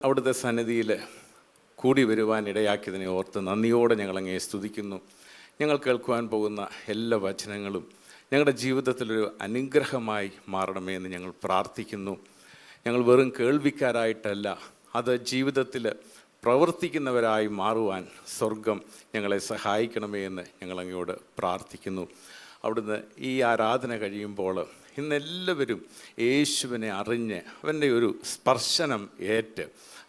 അവിടുത്തെ സന്നിധിയിൽ കൂടി വരുവാൻ ഇടയാക്കിയതിനെ ഓർത്ത് നന്ദിയോടെ ഞങ്ങളങ്ങേ സ്തുതിക്കുന്നു. ഞങ്ങൾ കേൾക്കുവാൻ പോകുന്ന എല്ലാ വചനങ്ങളും ഞങ്ങളുടെ ജീവിതത്തിലൊരു അനുഗ്രഹമായി മാറണമേ എന്ന് ഞങ്ങൾ പ്രാർത്ഥിക്കുന്നു. ഞങ്ങൾ വെറും കേൾവിക്കാരായിട്ടല്ല, അത് ജീവിതത്തിൽ പ്രവർത്തിക്കുന്നവരായി മാറുവാൻ സ്വർഗം ഞങ്ങളെ സഹായിക്കണമേ എന്ന് ഞങ്ങളങ്ങയോട് പ്രാർത്ഥിക്കുന്നു. അവിടുന്ന് ഈ ആരാധന കഴിയുമ്പോൾ ഇന്നെല്ലാവരും യേശുവിനെ അറിഞ്ഞ് അവൻ്റെ ഒരു സ്പർശനം ഏറ്റ്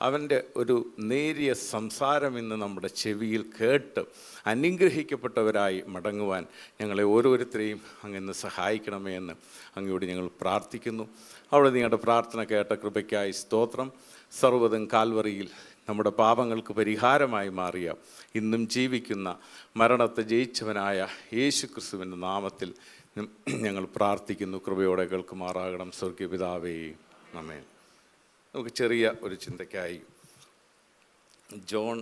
അവൻ്റെ ഒരു നേരിയ സംസാരം ഇന്ന് നമ്മുടെ ചെവിയിൽ കേട്ട് അനുഗ്രഹിക്കപ്പെട്ടവരായി മടങ്ങുവാൻ ഞങ്ങളെ ഓരോരുത്തരെയും അങ്ങ് സഹായിക്കണമേ എന്ന് അങ്ങയോട് ഞങ്ങൾ പ്രാർത്ഥിക്കുന്നു. അവിടെ നിങ്ങളുടെ പ്രാർത്ഥന കേട്ട കൃപയ്ക്കായി സ്തോത്രം. സർവ്വതും കാൽവറിയിൽ നമ്മുടെ പാപങ്ങൾക്ക് പരിഹാരമായി മാറിയ ഇന്നും ജീവിക്കുന്ന മരണത്തെ ജയിച്ചവനായ യേശു ക്രിസ്തുവിൻ്റെ നാമത്തിൽ ഞങ്ങൾ പ്രാർത്ഥിക്കുന്നു. കൃപയോടെ കേൾക്കുമാറാകണം സ്വർഗീയ പിതാവേ, ആമേൻ. നമുക്ക് ചെറിയ ഒരു ചിന്തയ്ക്കായി ജോൺ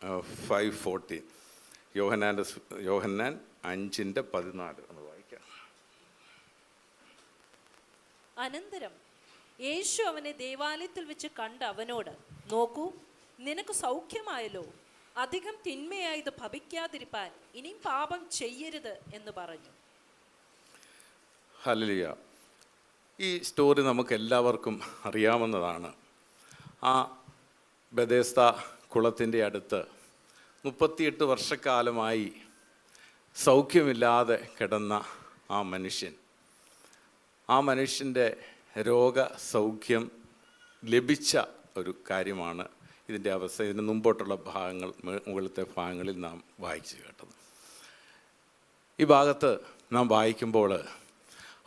5:14 യോഹന്നാൻ 5:14 ഒന്ന് വായിക്കാം. അനന്തരം യേശു അവനെ ദേവാലയത്തിൽ വെച്ച് കണ്ട് അവനോട്, നോക്കൂ, നിനക്ക് സൗഖ്യമായല്ലോ, അധികം തിന്മയായത് ഭവിക്കാതിരിപ്പാൻ ഇനിയും പാപം ചെയ്യരുത് എന്ന് പറഞ്ഞു. ഹല്ലേലൂയ. ഈ സ്റ്റോറി നമുക്ക് എല്ലാവർക്കും അറിയാവുന്നതാണ്. ആ ബെഥേസ്ദ കുളത്തിൻ്റെ അടുത്ത് 38 വർഷക്കാലമായി സൗഖ്യമില്ലാതെ കിടന്ന ആ മനുഷ്യൻ്റെ രോഗസൗഖ്യം ലഭിച്ച ഒരു കാര്യമാണ് ഇതിൻ്റെ അവസ്ഥ. ഇതിന് മുമ്പോട്ടുള്ള മുകളിലത്തെ ഭാഗങ്ങളിൽ നാം വായിച്ചു കേട്ടത്. ഈ ഭാഗത്ത് നാം വായിക്കുമ്പോൾ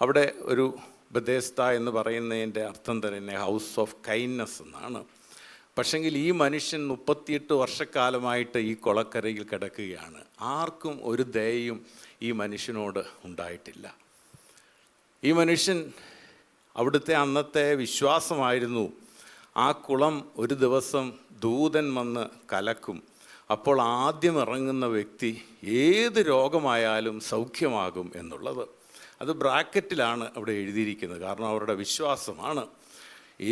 അവിടെ ഒരു ബെഥേസ്ദ എന്ന് പറയുന്നതിൻ്റെ അർത്ഥം തന്നെ ഹൗസ് ഓഫ് കൈൻഡ്നസ് എന്നാണ്. പക്ഷെങ്കിൽ ഈ മനുഷ്യൻ 38 വർഷക്കാലമായിട്ട് ഈ കുളക്കരയിൽ കിടക്കുകയാണ്. ആർക്കും ഒരു ദയയും ഈ മനുഷ്യനോട് ഉണ്ടായിട്ടില്ല. ഈ മനുഷ്യൻ അവിടുത്തെ അന്നത്തെ വിശ്വാസമായിരുന്നു, ആ കുളം ഒരു ദിവസം ദൂതൻ വന്ന് കലക്കും, അപ്പോൾ ആദ്യം ഇറങ്ങുന്ന വ്യക്തി ഏത് രോഗമായാലും സൗഖ്യമാകും എന്നുള്ളത്. അത് ബ്രാക്കറ്റിലാണ് അവിടെ എഴുതിയിരിക്കുന്നത്, കാരണം അവരുടെ വിശ്വാസമാണ്.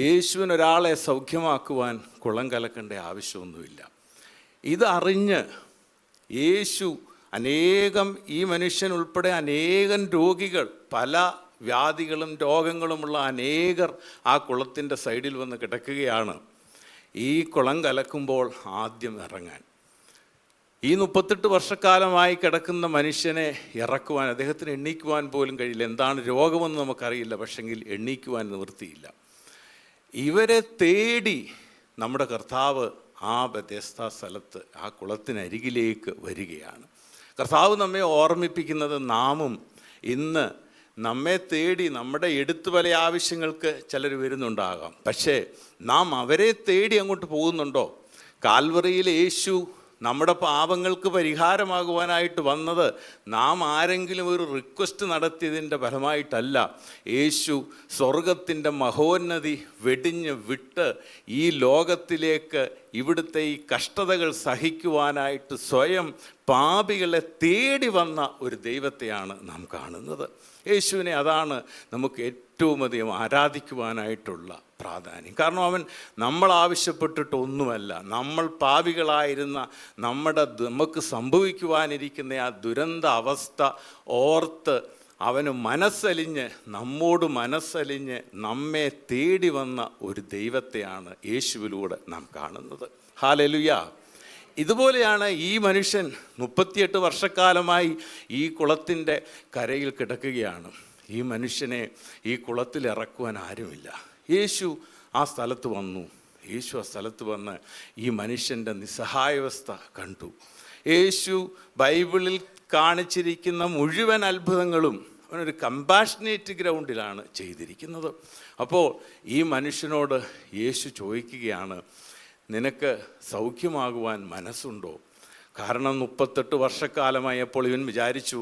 യേശുവിനൊരാളെ സൗഖ്യമാക്കുവാൻ കുളം കലക്കേണ്ട ആവശ്യമൊന്നുമില്ല. ഇതറിഞ്ഞ് യേശു ഈ മനുഷ്യൻ ഉൾപ്പെടെ അനേകം രോഗികൾ, പല വ്യാധികളും രോഗങ്ങളുമുള്ള അനേകർ ആ കുളത്തിൻ്റെ സൈഡിൽ വന്ന് കിടക്കുകയാണ്. ഈ കുളം കലക്കുമ്പോൾ ആദ്യം ഇറങ്ങാൻ ഈ 38 വർഷക്കാലമായി കിടക്കുന്ന മനുഷ്യനെ ഇറക്കുവാൻ, അദ്ദേഹത്തിന് എണ്ണീക്കുവാൻ പോലും കഴിയില്ല. എന്താണ് രോഗമെന്ന് നമുക്കറിയില്ല, പക്ഷെങ്കിൽ എണ്ണീക്കുവാൻ നിവൃത്തിയില്ല. ഇവരെ തേടി നമ്മുടെ കർത്താവ് ആ ബെഥേസ്ദ സ്ഥലത്ത് ആ കുളത്തിനരികിലേക്ക് വരികയാണ്. കർത്താവ് നമ്മെ ഓർമ്മിപ്പിക്കുന്നത്, നാമും ഇന്ന് നമ്മെ തേടി നമ്മുടെ എടുത്തു പല ആവശ്യങ്ങൾക്ക് ചിലർ വരുന്നുണ്ടാകാം, പക്ഷേ നാം അവരെ തേടി അങ്ങോട്ട് പോകുന്നുണ്ടോ? കാൽവറിയിൽ യേശു നമ്മുടെ പാപങ്ങൾക്ക് പരിഹാരമാകുവാനായിട്ട് വന്നത് നാം ആരെങ്കിലും ഒരു റിക്വസ്റ്റ് നടത്തിയതിൻ്റെ ഫലമായിട്ടല്ല. യേശു സ്വർഗത്തിൻ്റെ മഹോന്നതി വെടിഞ്ഞ് വിട്ട് ഈ ലോകത്തിലേക്ക് ഇവിടുത്തെ ഈ കഷ്ടതകൾ സഹിക്കുവാനായിട്ട് സ്വയം പാപികളെ തേടി വന്ന ഒരു ദൈവത്തെയാണ് നാം കാണുന്നത്. യേശുവിനെ അതാണ് നമുക്ക് ഏറ്റവും അധികം ആരാധിക്കുവാനായിട്ടുള്ള പ്രാധാന്യം. കാരണം അവൻ നമ്മൾ ആവശ്യപ്പെട്ടിട്ടൊന്നുമല്ല, നമ്മൾ പാപികളായിരുന്ന നമുക്ക് സംഭവിക്കുവാനിരിക്കുന്ന ആ ദുരന്ത അവസ്ഥ ഓർത്ത് അവന് നമ്മോട് മനസ്സലിഞ്ഞ് നമ്മെ തേടി വന്ന ഒരു ദൈവത്തെയാണ് യേശുവിലൂടെ നാം കാണുന്നത്. ഹല്ലേലൂയ. ഇതുപോലെയാണ് ഈ മനുഷ്യൻ 38 വർഷക്കാലമായി ഈ കുളത്തിൻ്റെ കരയിൽ കിടക്കുകയാണ്. ഈ മനുഷ്യനെ ഈ കുളത്തിൽ ഇറക്കുവാൻ ആരുമില്ല. യേശു ആ സ്ഥലത്ത് വന്ന് ഈ മനുഷ്യൻ്റെ നിസ്സഹായാവസ്ഥ കണ്ടു. യേശു ബൈബിളിൽ കാണിച്ചിരിക്കുന്ന മുഴുവൻ അത്ഭുതങ്ങളും അവനൊരു കമ്പാഷനേറ്റ് ഗ്രൗണ്ടിലാണ് ചെയ്തിരിക്കുന്നത്. അപ്പോൾ ഈ മനുഷ്യനോട് യേശു ചോദിക്കുകയാണ്, നിനക്ക് സൗഖ്യമാകുവാൻ മനസ്സുണ്ടോ? കാരണം 38 വർഷക്കാലമായപ്പോൾ ഇവൻ വിചാരിച്ചു,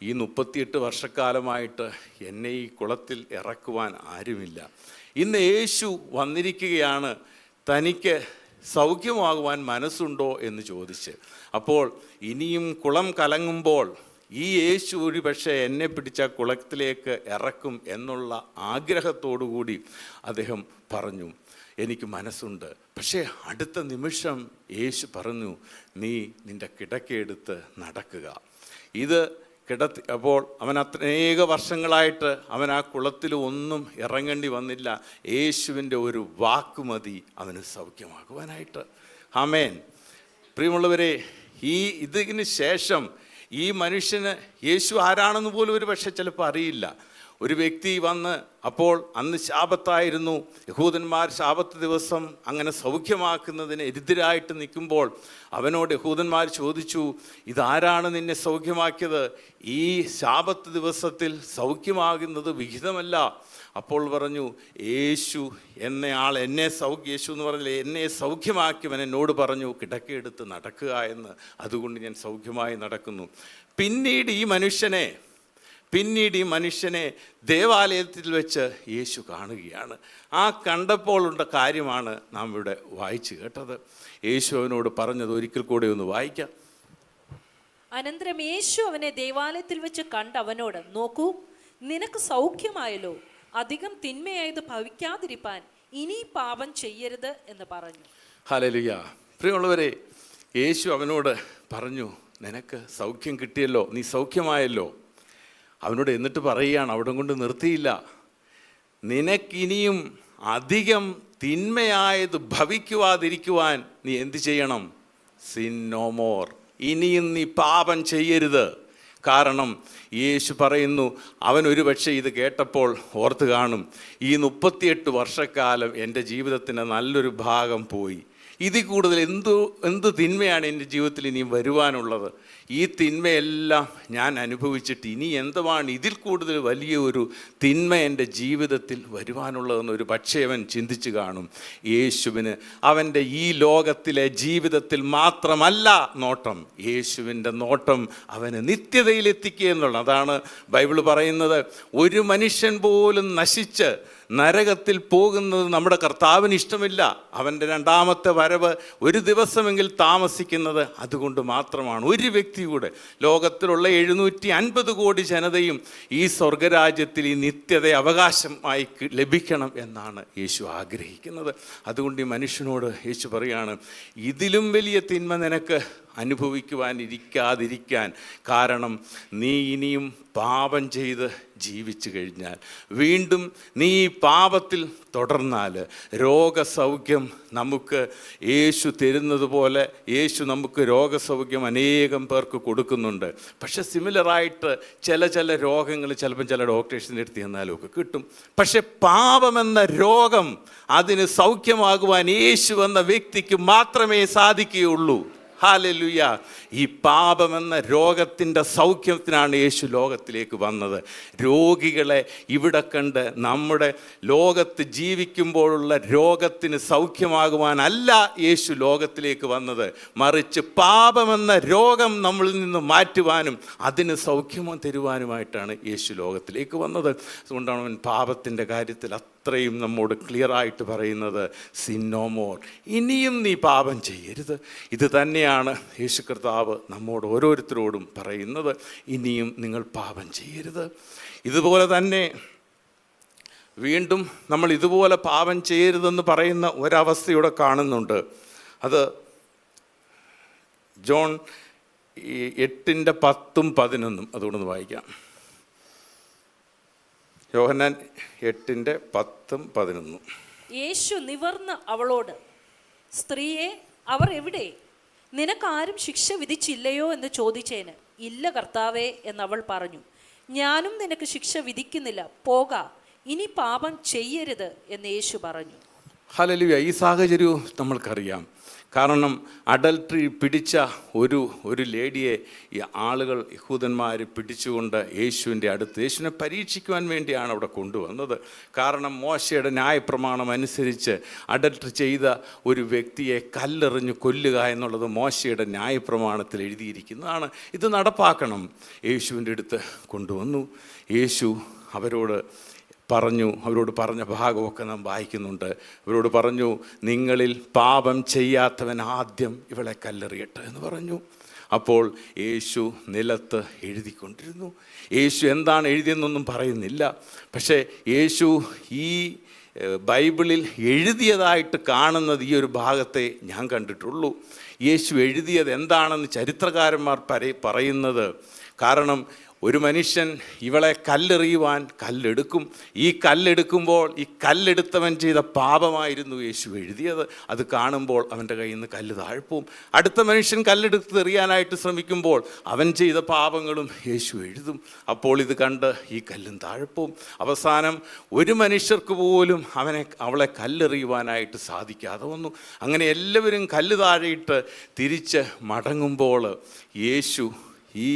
ഈ 38 വർഷക്കാലമായിട്ട് എന്നെ ഈ കുളത്തിൽ ഇറക്കുവാൻ ആരുമില്ല. ഇന്ന് യേശു വന്നിരിക്കുകയാണ്, തനിക്ക് സൗഖ്യമാകുവാൻ മനസ്സുണ്ടോ എന്ന് ചോദിച്ച്. അപ്പോൾ ഇനിയും കുളം കലങ്ങുമ്പോൾ ഈ യേശു ഒരു പക്ഷേ എന്നെ പിടിച്ച കുളത്തിലേക്ക് ഇറക്കും എന്നുള്ള ആഗ്രഹത്തോടു കൂടി അദ്ദേഹം പറഞ്ഞു, എനിക്ക് മനസ്സുണ്ട്. പക്ഷേ അടുത്ത നിമിഷം യേശു പറഞ്ഞു, നീ നിൻ്റെ കിടക്കയെടുത്ത് നടക്കുക. ഇത് അപ്പോൾ അവൻ അനേക വർഷങ്ങളായിട്ട് അവൻ ആ കുളത്തിൽ ഒന്നും ഇറങ്ങേണ്ടി വന്നില്ല. യേശുവിൻ്റെ ഒരു വാക്കുമതി അവന് സൗഖ്യമാകുവാനായിട്ട്. ആമേൻ. പ്രിയമുള്ളവരെ, ഇതിന് ശേഷം ഈ മനുഷ്യന് യേശു ആരാണെന്ന് പോലും ഒരു പക്ഷേ ചിലപ്പോൾ അറിയില്ല. ഒരു വ്യക്തി വന്ന്, അപ്പോൾ അന്ന് ശാബത്തായിരുന്നു, യഹൂദന്മാർ ശാബത്ത് ദിവസം അങ്ങനെ സൗഖ്യമാക്കുന്നതിന് എതിരായിട്ട് നിൽക്കുമ്പോൾ അവനോട് യഹൂദന്മാർ ചോദിച്ചു, ഇതാരാണ് നിന്നെ സൗഖ്യമാക്കിയത്? ഈ ശാബത്ത് ദിവസത്തിൽ സൗഖ്യമാകുന്നത് വിഹിതമല്ല. അപ്പോൾ പറഞ്ഞു, യേശു എന്നയാൾ യേശു എന്ന് പറഞ്ഞില്ലേ, എന്നെ സൗഖ്യമാക്കിയവൻ എന്നോട് പറഞ്ഞു കിടക്കയെടുത്ത് നടക്കുക എന്ന്. അതുകൊണ്ട് ഞാൻ സൗഖ്യമായി നടക്കുന്നു. പിന്നീട് ഈ മനുഷ്യനെ ദേവാലയത്തിൽ വെച്ച് യേശു കാണുകയാണ്. ആ കണ്ടപ്പോഴുള്ള കാര്യമാണ് നാം ഇവിടെ വായിച്ചു കേട്ടത്. യേശു അവനോട് പറഞ്ഞത് ഒരിക്കൽ കൂടെ ഒന്ന് വായിക്കാം. അനന്തരം യേശു അവനെ ദേവാലയത്തിൽ വെച്ച് കണ്ട് അവനോട്, നോക്കൂ, നിനക്ക് സൗഖ്യമായല്ലോ, അധികം തിന്മയായത് ഭവിക്കാതിരിപ്പാൻ ഇനി പാപം ചെയ്യരുത് എന്ന് പറഞ്ഞു. ഹല്ലേലൂയ. പ്രിയമുള്ളവരെ, യേശു അവനോട് പറഞ്ഞു, നിനക്ക് സൗഖ്യം കിട്ടിയല്ലോ, നീ സൗഖ്യമായല്ലോ. അവനോട് എന്നിട്ട് പറയുകയാണ്, അവിടെ കൊണ്ട് നിർത്തിയില്ല, നിനക്കിനിയും അധികം തിന്മയായത് ഭവിക്കുവാതിരിക്കുവാൻ നീ എന്ത് ചെയ്യണം? Sin no more. ഇനിയും നീ പാപം ചെയ്യരുത്. കാരണം യേശു പറയുന്നു, അവൻ ഒരു പക്ഷേ ഇത് കേട്ടപ്പോൾ ഓർത്ത് കാണും, ഈ 38 വർഷക്കാലം എൻ്റെ ജീവിതത്തിൻ്റെ നല്ലൊരു ഭാഗം പോയി. ഇതിൽ കൂടുതൽ എന്ത് തിന്മയാണ് എൻ്റെ ജീവിതത്തിൽ ഇനിയും വരുവാനുള്ളത്? ഈ തിന്മയെല്ലാം ഞാൻ അനുഭവിച്ചിട്ട് ഇനി എന്തുവാണ് ഇതിൽ കൂടുതൽ വലിയ ഒരു തിന്മ എൻ്റെ ജീവിതത്തിൽ വരുവാനുള്ളതെന്ന് ഒരു പക്ഷേ അവൻ ചിന്തിച്ചു കാണും. യേശുവിന് അവൻ്റെ ഈ ലോകത്തിലെ ജീവിതത്തിൽ മാത്രമല്ല നോട്ടം, യേശുവിൻ്റെ നോട്ടം അവന് നിത്യതയിലെത്തിക്കുക എന്നുള്ളത്. അതാണ് ബൈബിൾ പറയുന്നത്, ഒരു മനുഷ്യൻ പോലും നശിച്ച് നരകത്തിൽ പോകുന്നത് നമ്മുടെ കർത്താവിന് ഇഷ്ടമില്ല. അവൻ്റെ രണ്ടാമത്തെ വരവ് ഒരു ദിവസമെങ്കിൽ താമസിക്കുന്നത് അതുകൊണ്ട് മാത്രമാണ്. ഒരു വ്യക്തി കൂടെ, ലോകത്തിലുള്ള 750 കോടി ജനതയും ഈ സ്വർഗരാജ്യത്തിൽ ഈ നിത്യത അവകാശമായി ലഭിക്കണം എന്നാണ് യേശു ആഗ്രഹിക്കുന്നത്. അതുകൊണ്ട് ഈ മനുഷ്യനോട് യേശു പറയാണ്, ഇതിലും വലിയ തിന്മ നിനക്ക് അനുഭവിക്കുവാനിരിക്കാതിരിക്കാൻ, കാരണം നീ ഇനിയും പാപം ചെയ്ത് ജീവിച്ചു കഴിഞ്ഞാൽ, വീണ്ടും നീ ഈ പാപത്തിൽ തുടർന്നാൽ രോഗസൗഖ്യം നമുക്ക് യേശു തരുന്നത് പോലെ യേശു നമുക്ക് രോഗസൗഖ്യം അനേകം പേർക്ക് കൊടുക്കുന്നുണ്ട്. പക്ഷെ സിമിലറായിട്ട് ചില രോഗങ്ങൾ ചിലപ്പം ചില ഡോക്ടേഴ്സിൻ്റെ അടുത്ത് ചെന്നാലും ഒക്കെ കിട്ടും. പക്ഷെ പാപമെന്ന രോഗം, അതിന് സൗഖ്യമാകുവാൻ യേശു എന്ന വ്യക്തിക്ക് മാത്രമേ സാധിക്കുകയുള്ളൂ. ഹല്ലേലൂയ. ഈ പാപമെന്ന രോഗത്തിൻ്റെ സൗഖ്യത്തിനാണ് യേശു ലോകത്തിലേക്ക് വന്നത്. രോഗികളെ ഇവിടെ കണ്ട് നമ്മുടെ ലോകത്ത് ജീവിക്കുമ്പോഴുള്ള രോഗത്തിന് സൗഖ്യമാകുവാനല്ല യേശു ലോകത്തിലേക്ക് വന്നത്, മറിച്ച് പാപമെന്ന രോഗം നമ്മളിൽ നിന്ന് മാറ്റുവാനും അതിന് സൗഖ്യമോ തരുവാനുമായിട്ടാണ് യേശു ലോകത്തിലേക്ക് വന്നത്. അതുകൊണ്ടാണ് അവൻ പാപത്തിൻ്റെ കാര്യത്തിൽ അത്രയും നമ്മോട് ക്ലിയറായിട്ട് പറയുന്നത്, സിൻ നോ മോർ. ഇനിയും നീ പാപം ചെയ്യരുത്. ഇത് തന്നെയാണ് യേശു കർത്താവ് നമ്മോട് ഓരോരുത്തരോടും പറയുന്നത്, ഇനിയും നിങ്ങൾ പാപം ചെയ്യരുത്. ഇതുപോലെ തന്നെ വീണ്ടും നമ്മൾ ഇതുപോലെ പാപം ചെയ്യരുതെന്ന് പറയുന്ന ഒരവസ്ഥയുടെ കാണുന്നുണ്ട്. അത് ജോൺ 8:10-11 അതുകൊണ്ടൊന്ന് വായിക്കാം. യോഹന്നാൻ 8:10-11. യേശു നിവർന്ന് അവളോട്, സ്ത്രീയെ, അവർ എവിടെ? നിനക്കാരും ശിക്ഷ വിധിച്ചില്ലയോ എന്ന് ചോദിച്ചേന്. ഇല്ല കർത്താവേ എന്നവൾ പറഞ്ഞു. ഞാനും നിനക്ക് ശിക്ഷ വിധിക്കുന്നില്ല, പോക, ഇനി പാപം ചെയ്യരുത് എന്ന് യേശു പറഞ്ഞു. ഹല്ലേലൂയ. ഈ സാഹചര്യവും നമ്മൾക്കറിയാം. കാരണം അഡൽട്ടറി പിടിച്ച ഒരു ലേഡിയെ ഈ ആളുകൾ, യഹൂദന്മാർ പിടിച്ചുകൊണ്ട് യേശുവിനെ പരീക്ഷിക്കുവാൻ വേണ്ടിയാണ് അവിടെ കൊണ്ടുവന്നത്. കാരണം മോശയുടെ ന്യായപ്രമാണം അനുസരിച്ച് അഡൽട്ടറി ചെയ്ത ഒരു വ്യക്തിയെ കല്ലെറിഞ്ഞ് കൊല്ലുക എന്നുള്ളത് മോശയുടെ ന്യായപ്രമാണത്തിൽ എഴുതിയിരിക്കുന്നതാണ്. ഇത് നടപ്പാക്കണം. യേശുവിൻ്റെ അടുത്ത് കൊണ്ടുവന്നു. യേശു അവരോട് പറഞ്ഞ ഭാഗമൊക്കെ നാം വായിക്കുന്നുണ്ട്. അവരോട് പറഞ്ഞു, നിങ്ങളിൽ പാപം ചെയ്യാത്തവൻ ആദ്യം ഇവളെ കല്ലെറിയട്ടെ എന്ന് പറഞ്ഞു. അപ്പോൾ യേശു നിലത്ത് എഴുതിക്കൊണ്ടിരുന്നു. യേശു എന്താണ് എഴുതിയെന്നൊന്നും പറയുന്നില്ല. പക്ഷേ യേശു ഈ ബൈബിളിൽ എഴുതിയതായിട്ട് കാണുന്നത് ഈ ഒരു ഭാഗത്തെ ഞാൻ കണ്ടിട്ടുള്ളൂ. യേശു എഴുതിയത് എന്താണെന്ന് ചരിത്രകാരന്മാർ പറയുന്നത്, കാരണം ഒരു മനുഷ്യൻ ഇവളെ കല്ലെറിയുവാൻ കല്ലെടുക്കും. ഈ കല്ലെടുക്കുമ്പോൾ ഈ കല്ലെടുത്തവൻ ചെയ്ത പാപമായിരുന്നു യേശു എഴുതിയത്. അത് കാണുമ്പോൾ അവൻ്റെ കയ്യിൽ നിന്ന് കല്ല് താഴ്പോവും. അടുത്ത മനുഷ്യൻ കല്ലെടുത്ത് എറിയാനായിട്ട് ശ്രമിക്കുമ്പോൾ അവൻ ചെയ്ത പാപങ്ങളും യേശു എഴുതും. അപ്പോൾ ഇത് കണ്ട് ഈ കല്ലും താഴ്പോവും. അവസാനം ഒരു മനുഷ്യർക്ക് പോലും അവളെ കല്ലെറിയുവാനായിട്ട് സാധിക്കാതെ വന്നു. അങ്ങനെ എല്ലാവരും കല്ല് താഴെയിട്ട് തിരിച്ച് മടങ്ങുമ്പോൾ യേശു, ഈ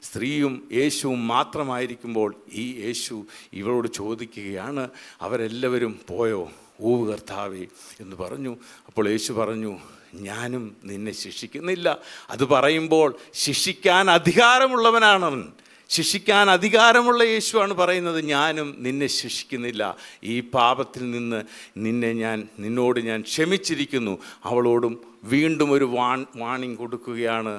സ്ത്രീയും യേശുവും മാത്രമായിരിക്കുമ്പോൾ ഈ യേശു ഇവളോട് ചോദിക്കുകയാണ്, അവരെല്ലാവരും പോയോ? ഓ കർത്താവേ എന്ന് പറഞ്ഞു. അപ്പോൾ യേശു പറഞ്ഞു, ഞാനും നിന്നെ ശിക്ഷിക്കുന്നില്ല. അത് പറയുമ്പോൾ ശിക്ഷിക്കാൻ അധികാരമുള്ളവനാണവൻ. ശിക്ഷിക്കാൻ അധികാരമുള്ള യേശുവാണ് പറയുന്നത്, ഞാനും നിന്നെ ശിക്ഷിക്കുന്നില്ല. ഈ പാപത്തിൽ നിന്ന് നിന്നോട് ഞാൻ ക്ഷമിച്ചിരിക്കുന്നു. അവളോടും വീണ്ടും ഒരു വാണിംഗ് കൊടുക്കുകയാണ്,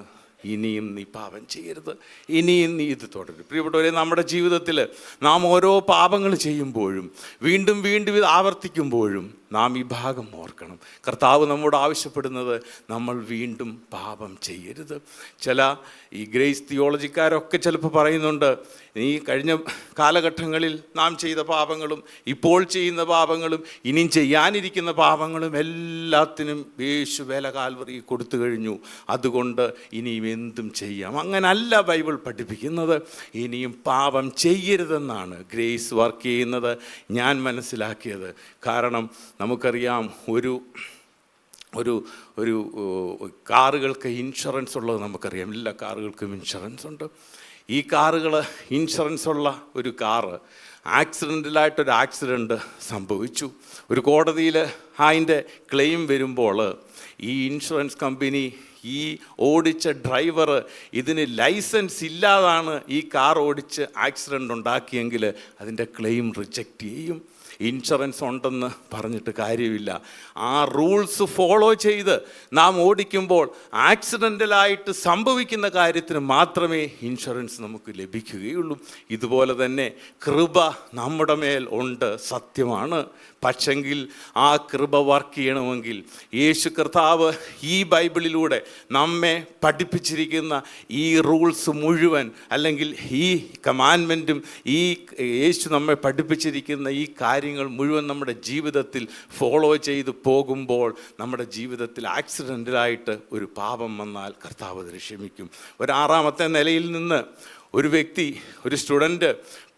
ഇനിയും നീ പാപം ചെയ്യരുത്, ഇനിയും നീ ഇത് തുടരും. പ്രിയപ്പെട്ടവരെ, നമ്മുടെ ജീവിതത്തിൽ നാം ഓരോ പാപങ്ങൾ ചെയ്യുമ്പോഴും വീണ്ടും വീണ്ടും ഇത് ആവർത്തിക്കുമ്പോഴും നാം ഈ ഭാഗം ഓർക്കണം. കർത്താവ് നമ്മോട് ആവശ്യപ്പെടുന്നത് നമ്മൾ വീണ്ടും പാപം ചെയ്യരുത്. ചില ഈ ഗ്രേസ് തിയോളജിക്കാരൊക്കെ ചിലപ്പോൾ പറയുന്നുണ്ട്, ഈ കഴിഞ്ഞ കാലഘട്ടങ്ങളിൽ നാം ചെയ്ത പാപങ്ങളും ഇപ്പോൾ ചെയ്യുന്ന പാപങ്ങളും ഇനിയും ചെയ്യാനിരിക്കുന്ന പാപങ്ങളും എല്ലാത്തിനും യേശു വില കാൽവറി കൊടുത്തു കഴിഞ്ഞു, അതുകൊണ്ട് ഇനിയും എന്തും ചെയ്യാം. അങ്ങനല്ല ബൈബിൾ പഠിപ്പിക്കുന്നത്. ഇനിയും പാപം ചെയ്യരുതെന്നാണ് ഗ്രേസ് വർക്ക് ചെയ്യുന്നത് ഞാൻ മനസ്സിലാക്കിയത്. കാരണം നമുക്കറിയാം, ഒരു ഒരു ഒരു കാറുകൾക്ക് ഇൻഷുറൻസ് ഉള്ളത് നമുക്കറിയാം. എല്ലാ കാറുകൾക്കും ഇൻഷുറൻസ് ഉണ്ട്. ഈ കാറുകൾ, ഇൻഷുറൻസ് ഉള്ള ഒരു കാറ് ആക്സിഡൻ്റലായിട്ടൊരു ആക്സിഡൻറ്റ് സംഭവിച്ചു. ഒരു കോടതിയിൽ അതിൻ്റെ ക്ലെയിം വരുമ്പോൾ ഈ ഇൻഷുറൻസ് കമ്പനി, ഈ ഓടിച്ച ഡ്രൈവർ ഇതിന് ലൈസൻസ് ഇല്ലാതാണ് ഈ കാർ ഓടിച്ച് ആക്സിഡൻ്റ് ഉണ്ടാക്കിയെങ്കിൽ അതിൻ്റെ ക്ലെയിം റിജക്റ്റ് ചെയ്യും. ഇൻഷുറൻസ് ഉണ്ടെന്ന് പറഞ്ഞിട്ട് കാര്യമില്ല. ആ റൂൾസ് ഫോളോ ചെയ്ത് നാം ഓടിക്കുമ്പോൾ ആക്സിഡൻ്റലായിട്ട് സംഭവിക്കുന്ന കാര്യത്തിന് മാത്രമേ ഇൻഷുറൻസ് നമുക്ക് ലഭിക്കുകയുള്ളൂ. ഇതുപോലെ തന്നെ കൃപ നമ്മുടെ മേൽ ഉണ്ട്, സത്യമാണ്. പക്ഷെങ്കിൽ ആ കൃപ വർക്ക് ചെയ്യണമെങ്കിൽ യേശു കർത്താവ് ഈ ബൈബിളിലൂടെ നമ്മെ പഠിപ്പിച്ചിരിക്കുന്ന ഈ റൂൾസ് മുഴുവൻ, അല്ലെങ്കിൽ ഈ കമാൻമെൻറ്റും ഈ യേശു നമ്മെ പഠിപ്പിച്ചിരിക്കുന്ന ഈ കാര്യങ്ങൾ മുഴുവൻ നമ്മുടെ ജീവിതത്തിൽ ഫോളോ ചെയ്ത് പോകുമ്പോൾ നമ്മുടെ ജീവിതത്തിൽ ആക്സിഡൻ്റലായിട്ട് ഒരു പാപം വന്നാൽ കർത്താവ് അതിനെ ക്ഷമിക്കും. ഒരു 6ാമത്തെ നിലയിൽ നിന്ന് ഒരു വ്യക്തി, ഒരു സ്റ്റുഡൻറ്റ്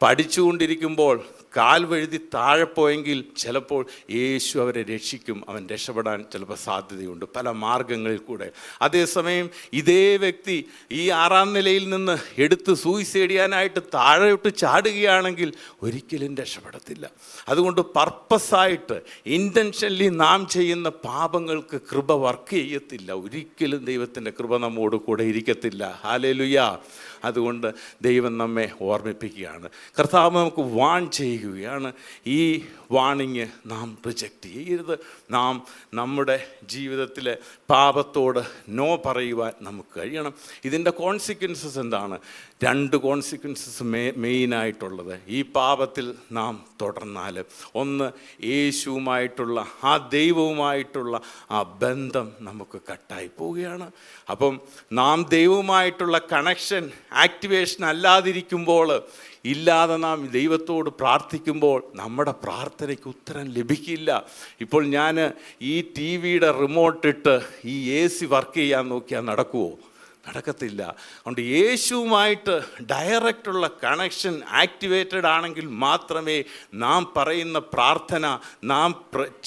പഠിച്ചുകൊണ്ടിരിക്കുമ്പോൾ കാൽ വഴുതി താഴെ പോയെങ്കിൽ ചിലപ്പോൾ യേശു അവരെ രക്ഷിക്കും. അവൻ രക്ഷപ്പെടാൻ ചിലപ്പോൾ സാധ്യതയുണ്ട് പല മാർഗങ്ങളിൽ കൂടെ. അതേസമയം ഇതേ വ്യക്തി ഈ 6ാം നിലയിൽ നിന്ന് എടുത്ത് സൂയിസൈഡ് ചെയ്യാനായിട്ട് താഴോട്ട് ചാടുകയാണെങ്കിൽ ഒരിക്കലും രക്ഷപ്പെടത്തില്ല. അതുകൊണ്ട് പർപ്പസായിട്ട് ഇൻറ്റൻഷനലി നാം ചെയ്യുന്ന പാപങ്ങൾക്ക് കൃപ വർക്ക് ചെയ്യത്തില്ല. ഒരിക്കലും ദൈവത്തിൻ്റെ കൃപ നമ്മോട് കൂടെ ഇരിക്കത്തില്ല. ഹല്ലേലൂയ. അതുകൊണ്ട് ദൈവം നമ്മെ ഓർമ്മിപ്പിക്കുകയാണ്. കർത്താവ് നമുക്ക് വാൺ ചെയ്യുകയാണ്. ഈ വാണിങ് നാം റിജക്റ്റ് ചെയ്യരുത്. നാം നമ്മുടെ ജീവിതത്തിലെ പാപത്തോട് നോ പറയുവാൻ നമുക്ക് കഴിയണം. ഇതിൻ്റെ കോൺസിക്വൻസസ് എന്താണ്? 2 കോൺസിക്വൻസസ് മെയിനായിട്ടുള്ളത് ഈ പാപത്തിൽ നാം തുടർന്നാൽ. ഒന്ന്, യേശുവുമായിട്ടുള്ള ആ ദൈവവുമായിട്ടുള്ള ആ ബന്ധം നമുക്ക് കട്ടായി പോവുകയാണ്. അപ്പം നാം ദൈവവുമായിട്ടുള്ള കണക്ഷൻ ആക്ടിവേഷൻ അല്ലാതിരിക്കുമ്പോൾ, ഇല്ലാതെ നാം ദൈവത്തോട് പ്രാർത്ഥിക്കുമ്പോൾ നമ്മുടെ പ്രാർത്ഥനയ്ക്ക് ഉത്തരം ലഭിക്കില്ല. ഇപ്പോൾ ഞാൻ ഈ ടി വിയുടെ റിമോട്ടിട്ട് ഈ AC വർക്ക് ചെയ്യാൻ നോക്കിയാൽ നടക്കുമോ? നടക്കത്തില്ല. അതുകൊണ്ട് യേശുവുമായിട്ട് ഡയറക്റ്റുള്ള കണക്ഷൻ ആക്ടിവേറ്റഡ് ആണെങ്കിൽ മാത്രമേ നാം പറയുന്ന പ്രാർത്ഥന, നാം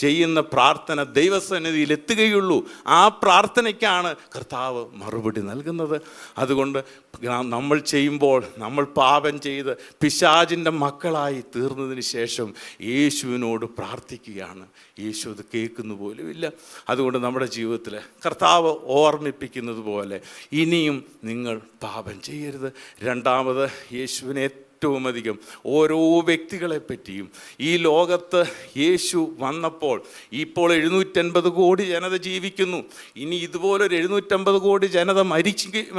ചെയ്യുന്ന പ്രാർത്ഥന ദൈവസന്നിധിയിൽ എത്തുകയുള്ളൂ. ആ പ്രാർത്ഥനയ്ക്കാണ് കർത്താവ് മറുപടി നൽകുന്നത്. അതുകൊണ്ട് നമ്മൾ ചെയ്യുമ്പോൾ, നമ്മൾ പാപം ചെയ്ത് പിശാചിൻ്റെ മക്കളായി തീർന്നതിന് ശേഷം യേശുവിനോട് പ്രാർത്ഥിക്കുകയാണ്. യേശു അത് കേൾക്കുന്നു പോലുമില്ല. അതുകൊണ്ട് നമ്മുടെ ജീവിതത്തിൽ കർത്താവ് ഓർമ്മിപ്പിക്കുന്നത് പോലെ ഇനിയും നിങ്ങൾ പാപം ചെയ്യരുത്. രണ്ടാമത്, യേശുവിനെ ഏറ്റവും അധികം ഓരോ വ്യക്തികളെ പറ്റിയും ഈ ലോകത്ത് യേശു വന്നപ്പോൾ ഇപ്പോൾ 750 കോടി ജനത ജീവിക്കുന്നു. ഇനി ഇതുപോലൊരു 750 കോടി ജനത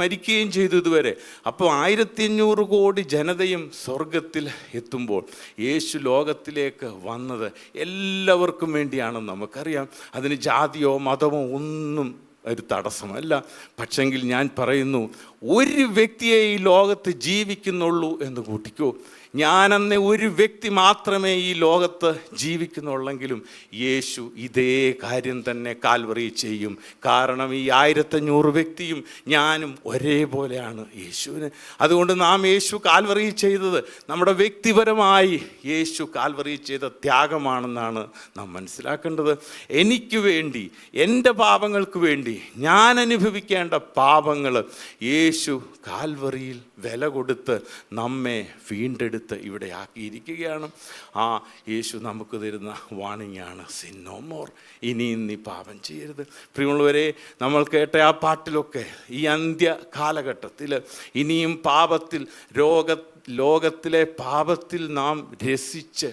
മരിക്കുകയും ചെയ്തു ഇതുവരെ. അപ്പോൾ 1500 കോടി ജനതയും സ്വർഗത്തിൽ എത്തുമ്പോൾ യേശു ലോകത്തിലേക്ക് വന്നത് എല്ലാവർക്കും വേണ്ടിയാണെന്ന് നമുക്കറിയാം. അതിന് ജാതിയോ മതമോ ഒന്നും ഒരു തടസ്സമല്ല. പക്ഷെങ്കിൽ ഞാൻ പറയുന്നു, ഒരു വ്യക്തിയെ ഈ ലോകത്ത് ജീവിക്കുന്നുള്ളൂ എന്ന് കൂട്ടിക്കോ. ഞാനെന്ന ഒരു വ്യക്തി മാത്രമേ ഈ ലോകത്ത് ജീവിക്കുന്നുള്ളെങ്കിലും യേശു ഇതേ കാര്യം തന്നെ കാൽവറി ചെയ്യും. കാരണം ഈ 1500 വ്യക്തിയും ഞാനും ഒരേപോലെയാണ് യേശുവിന്. അതുകൊണ്ട് നാം യേശു കാൽവറി ചെയ്തത് നമ്മുടെ വ്യക്തിപരമായി യേശു കാൽവറി ചെയ്ത ത്യാഗമാണെന്നാണ് നാം മനസ്സിലാക്കേണ്ടത്. എനിക്ക് വേണ്ടി, എൻ്റെ പാപങ്ങൾക്ക് വേണ്ടി ഞാൻ അനുഭവിക്കേണ്ട പാപങ്ങൾ യേശു കാൽവറിയിൽ വില കൊടുത്ത് നമ്മെ വീണ്ടെടുത്ത് ഇവിടെ ആക്കിയിരിക്കുകയാണ്. ആ യേശു നമുക്ക് തരുന്ന വാണിംഗാണ് സിൻ നോ മോർ. ഇനിയും നീ പാപം ചെയ്യരുത്. പ്രിയമുള്ളവരെ, നമ്മൾ കേട്ട ആ പാട്ടിലൊക്കെ ഈ അന്ത്യ കാലഘട്ടത്തിൽ ഇനിയും പാപത്തിൽ ലോകത്തിലെ പാപത്തിൽ നാം രസിച്ച്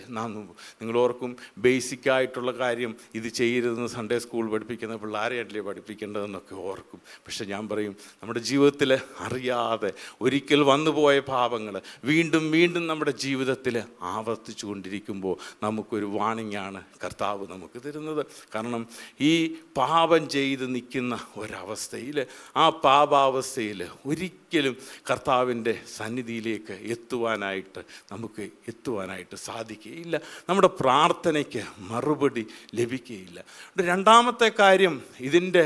നിങ്ങളോർക്കും ബേസിക്കായിട്ടുള്ള കാര്യം ഇത് ചെയ്യരുതെന്ന് സൺഡേ സ്കൂൾ പഠിപ്പിക്കുന്ന പിള്ളേരെയല്ലേ പഠിപ്പിക്കേണ്ടതെന്നൊക്കെ ഓർക്കും. പക്ഷെ ഞാൻ പറയും, നമ്മുടെ ജീവിതത്തിൽ അറിയാതെ ഒരിക്കൽ വന്നുപോയ പാപങ്ങൾ വീണ്ടും വീണ്ടും നമ്മുടെ ജീവിതത്തിൽ ആവർത്തിച്ചു കൊണ്ടിരിക്കുമ്പോൾ നമുക്കൊരു വാണിംഗാണ് കർത്താവ് നമുക്ക് തരുന്നത്. കാരണം ഈ പാപം ചെയ്ത് നിൽക്കുന്ന ഒരവസ്ഥയിൽ, ആ പാപാവസ്ഥയിൽ ഒരിക്കലും കർത്താവിൻ്റെ സന്നിധിയിലേക്ക് നമുക്ക് എത്തുവാനായിട്ട് സാധിക്കുകയില്ല. നമ്മുടെ പ്രാർത്ഥനയ്ക്ക് മറുപടി ലഭിക്കുകയില്ല. രണ്ടാമത്തെ കാര്യം, ഇതിൻ്റെ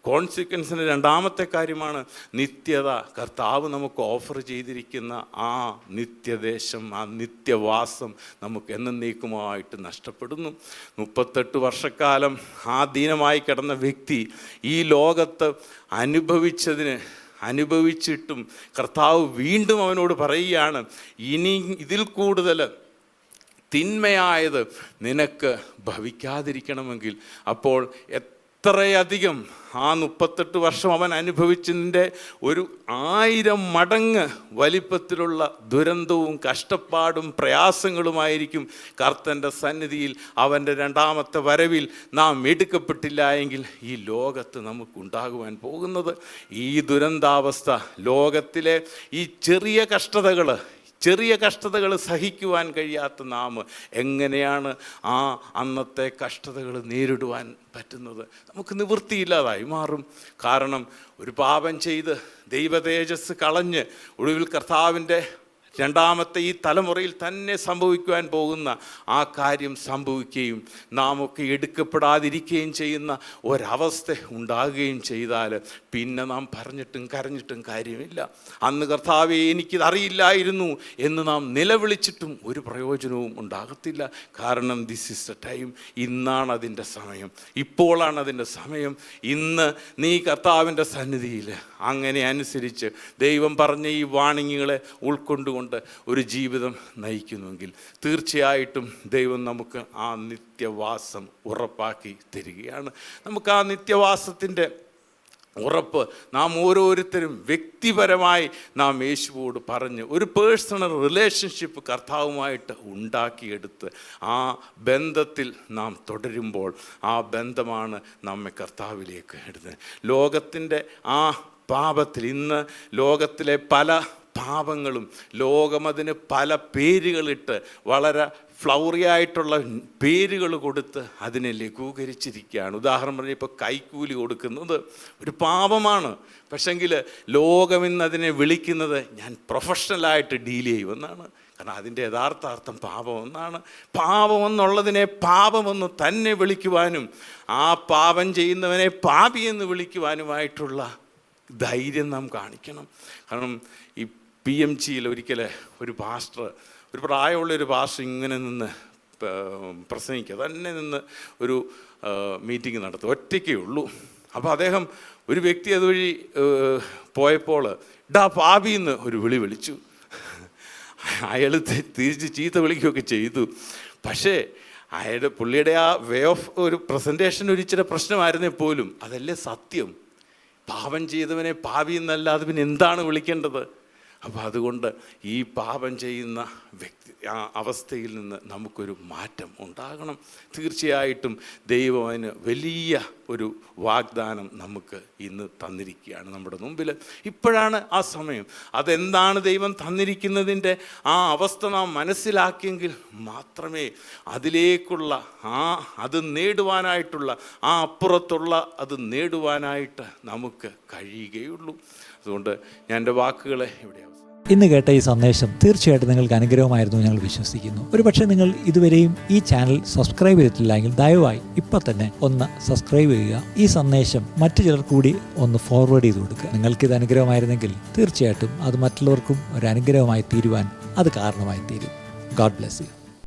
കോൺസിക്വൻസിന് രണ്ടാമത്തെ കാര്യമാണ് നിത്യത. കർത്താവ് നമുക്ക് ഓഫർ ചെയ്തിരിക്കുന്ന ആ നിത്യദേശം, ആ നിത്യവാസം നമുക്ക് എന്നേക്കുമായിട്ട് നഷ്ടപ്പെടുന്നു. 38 വർഷക്കാലം ആ ദീനമായി കിടന്ന വ്യക്തി ഈ ലോകത്ത് അനുഭവിച്ചിട്ടും കർത്താവ് വീണ്ടും അവനോട് പറയുകയാണ്, ഇനി ഇതിൽ കൂടുതൽ തിന്മയായത് നിനക്ക് ഭവിക്കാതിരിക്കണമെങ്കിൽ. അപ്പോൾ എത്രയധികം ആ 38 വർഷം അവൻ അനുഭവിച്ചതിൻ്റെ ഒരു 1000 മടങ്ങ് വലിപ്പത്തിലുള്ള ദുരന്തവും കഷ്ടപ്പാടും പ്രയാസങ്ങളുമായിരിക്കും കർത്തൻ്റെ സന്നിധിയിൽ അവൻ്റെ രണ്ടാമത്തെ വരവിൽ നാം എടുക്കപ്പെട്ടില്ല എങ്കിൽ ഈ ലോകത്ത് നമുക്കുണ്ടാകുവാൻ പോകുന്നത്. ഈ ദുരന്താവസ്ഥ, ലോകത്തിലെ ഈ ചെറിയ കഷ്ടതകൾ സഹിക്കുവാൻ കഴിയാത്ത നാം എങ്ങനെയാണ് ആ അന്നത്തെ കഷ്ടതകൾ നേരിടുവാൻ പറ്റുന്നത്? നമുക്ക് നിവൃത്തിയില്ലാതായി മാറും. കാരണം ഒരു പാപം ചെയ്ത് ദൈവ തേജസ് കളഞ്ഞ് ഒടുവിൽ കർത്താവിൻ്റെ രണ്ടാമത്തെ ഈ തലമുറയിൽ തന്നെ സംഭവിക്കുവാൻ പോകുന്ന ആ കാര്യം സംഭവിക്കുകയും നാം ഒക്കെ എടുക്കപ്പെടാതിരിക്കുകയും ചെയ്യുന്ന ഒരവസ്ഥ ഉണ്ടാകുകയും ചെയ്താൽ പിന്നെ നാം പറഞ്ഞിട്ടും കരഞ്ഞിട്ടും കാര്യമില്ല. അന്ന് കർത്താവേ എനിക്കിത് അറിയില്ലായിരുന്നു എന്ന് നാം നിലവിളിച്ചിട്ടും ഒരു പ്രയോജനവും ഉണ്ടാകത്തില്ല. കാരണം ദിസ് ഈസ് ദ ടൈം. ഇന്നാണ് അതിൻ്റെ സമയം, ഇപ്പോഴാണ് അതിൻ്റെ സമയം. ഇന്ന് നീ കർത്താവിൻ്റെ സന്നിധിയിൽ അങ്ങനെ അനുസരിച്ച് ദൈവം പറഞ്ഞ ഈ വാണിങ്ങുകളെ ഉൾക്കൊണ്ടുകൊണ്ട് ഒരു ജീവിതം നയിക്കുന്നുവെങ്കിൽ തീർച്ചയായിട്ടും ദൈവം നമുക്ക് ആ നിത്യവാസം ഉറപ്പാക്കി തരികയാണ്. നമുക്ക് ആ നിത്യവാസത്തിൻ്റെ ഉറപ്പ് നാം ഓരോരുത്തരും വ്യക്തിപരമായി നാം യേശുവോട് പറഞ്ഞ് ഒരു പേഴ്സണൽ റിലേഷൻഷിപ്പ് കർത്താവുമായിട്ട് ഉണ്ടാക്കിയെടുത്ത് ആ ബന്ധത്തിൽ നാം തുടരുമ്പോൾ ആ ബന്ധമാണ് നമ്മെ കർത്താവിലേക്ക് എടുത്തത്. ലോകത്തിൻ്റെ ആ പാപത്തിൽ, ഇന്ന് ലോകത്തിലെ പല പാപങ്ങളും ലോകമതിന് പല പേരുകളിട്ട് വളരെ ഫ്ലവറിയായിട്ടുള്ള പേരുകൾ കൊടുത്ത് അതിനെ ലഘൂകരിച്ചിരിക്കുകയാണ്. ഉദാഹരണം പറഞ്ഞാൽ ഇപ്പോൾ കൈക്കൂലി കൊടുക്കുന്നത് ഒരു പാപമാണ്. പക്ഷെങ്കിൽ ലോകം ഇന്നതിനെ വിളിക്കുന്നത് ഞാൻ പ്രൊഫഷണലായിട്ട് ഡീൽ ചെയ്യുമെന്നാണ്. കാരണം അതിൻ്റെ യഥാർത്ഥ അർത്ഥം പാപമെന്നാണ്. പാപമെന്നുള്ളതിനെ പാപമെന്ന് തന്നെ വിളിക്കുവാനും ആ പാപം ചെയ്യുന്നവനെ പാപിയെന്ന് വിളിക്കുവാനുമായിട്ടുള്ള ധൈര്യം നാം കാണിക്കണം. കാരണം ഈ PMGയിൽ ഒരിക്കൽ ഒരു പ്രായമുള്ളൊരു പാസ്റ്റർ ഇങ്ങനെ നിന്ന് പ്രസംഗിക്കുക തന്നെ നിന്ന് ഒരു മീറ്റിംഗ് നടത്തും, ഒറ്റയ്ക്കേ ഉള്ളൂ. അപ്പോൾ അദ്ദേഹം ഒരു വ്യക്തി അതുവഴി പോയപ്പോൾ ഡാ പാപിന്ന് ഒരു വിളിച്ചു. അയാൾ തിരിച്ച് ചീത്ത വിളിക്കുകയൊക്കെ ചെയ്തു. പക്ഷേ പുള്ളിയുടെ ആ വേ ഓഫ് ഒരു പ്രസൻറ്റേഷൻ ഒരു ഇച്ചിരി പ്രശ്നമായിരുന്നേ പോലും അതല്ലേ സത്യം. പാപം ചെയ്തവനെ പാപി എന്നല്ലാതെ പിന്നെ എന്താണ് വിളിക്കേണ്ടത്? അപ്പോൾ അതുകൊണ്ട് ഈ പാപം ചെയ്യുന്ന ആ അവസ്ഥയിൽ നിന്ന് നമുക്കൊരു മാറ്റം ഉണ്ടാകണം. തീർച്ചയായിട്ടും ദൈവം അതിന് വലിയ ഒരു വാഗ്ദാനം നമുക്ക് ഇന്ന് തന്നിരിക്കുകയാണ് നമ്മുടെ മുമ്പിൽ. ഇപ്പോഴാണ് ആ സമയം. അതെന്താണ് ദൈവം തന്നിരിക്കുന്നതിൻ്റെ ആ അവസ്ഥ നാം മനസ്സിലാക്കിയെങ്കിൽ മാത്രമേ അതിലേക്കുള്ള അത് നേടുവാനായിട്ടുള്ള ആ അപ്പുറത്തുള്ള അത് നേടുവാനായിട്ട് നമുക്ക് കഴിയുകയുള്ളൂ. അതുകൊണ്ട് ഞാൻ എൻ്റെ വാക്കുകളെ ഇവിടെ ഇന്ന് കേട്ട ഈ സന്ദേശം തീർച്ചയായിട്ടും നിങ്ങൾക്ക് അനുഗ്രഹമായിരുന്നു ഞങ്ങൾ വിശ്വസിക്കുന്നു. ഒരുപക്ഷെ നിങ്ങൾ ഇതുവരെയും ഈ ചാനൽ സബ്സ്ക്രൈബ് ചെയ്തിട്ടില്ല എങ്കിൽ ദയവായി ഇപ്പം തന്നെ ഒന്ന് സബ്സ്ക്രൈബ് ചെയ്യുക. ഈ സന്ദേശം മറ്റു ചിലർ കൂടി ഒന്ന് ഫോർവേഡ് ചെയ്ത് കൊടുക്കുക. നിങ്ങൾക്കിത് അനുഗ്രഹമായിരുന്നെങ്കിൽ തീർച്ചയായിട്ടും അത് മറ്റുള്ളവർക്കും ഒരു അനുഗ്രഹമായി തീരുവാൻ അത് കാരണമായി തീരും. God bless you.